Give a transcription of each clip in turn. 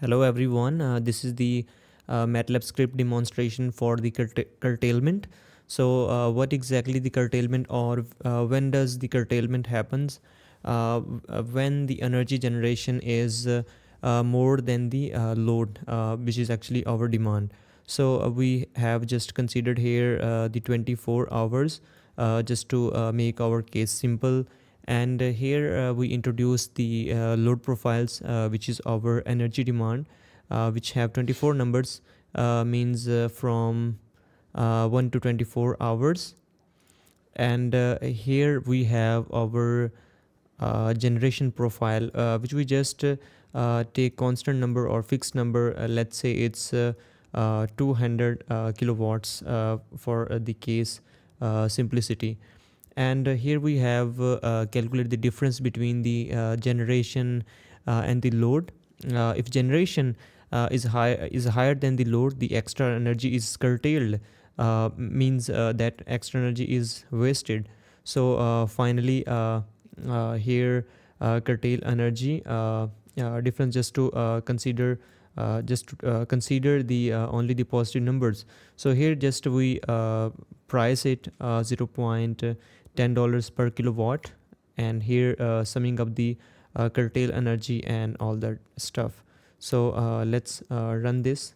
Hello everyone, this is the MATLAB script demonstration for the curtailment. So what exactly the curtailment, or when does the curtailment happens? When the energy generation is more than the load, which is actually our demand. So we have just considered here the 24 hours just to make our case simple. And here we introduce the load profiles, which is our energy demand, which have 24 numbers, means from 1 to 24 hours. And here we have our generation profile, which we just take constant number or fixed number. Let's say it's 200 kilowatts for the case simplicity. And here we have calculate the difference between the generation and the load. If generation is higher than the load, the extra energy is curtailed, means that extra energy is wasted. So finally here curtail energy difference, just to consider the only the positive numbers. So here just we price it 0.10 per kilowatt, and here summing up the curtail energy and all that stuff. So let's run this.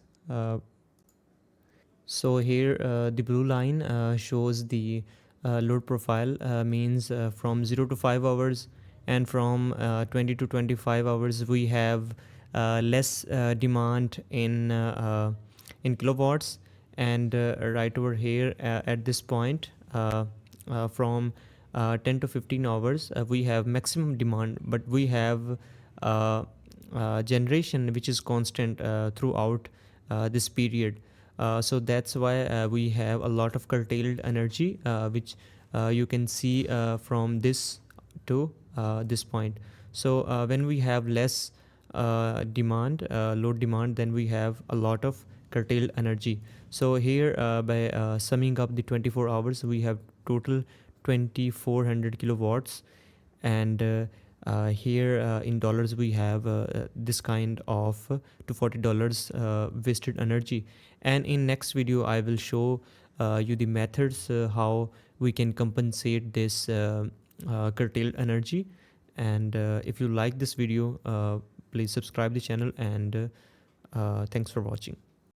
So here the blue line shows the load profile, means from 0 to 5 hours, and from 20 to 25 hours we have less demand in kilowatts. And right over here at this point, from 10 to 15 hours we have maximum demand, but we have generation which is constant throughout this period. So that's why we have a lot of curtailed energy, which you can see from this to this point. So when we have less demand, load demand, then we have a lot of curtailed energy. So here by summing up the 24 hours, we have total 2400 kilowatts. And here in dollars we have this kind of $240 wasted energy. And in next video I will show you the methods how we can compensate this curtailed energy. And if you like this video, please subscribe the channel, and thanks for watching.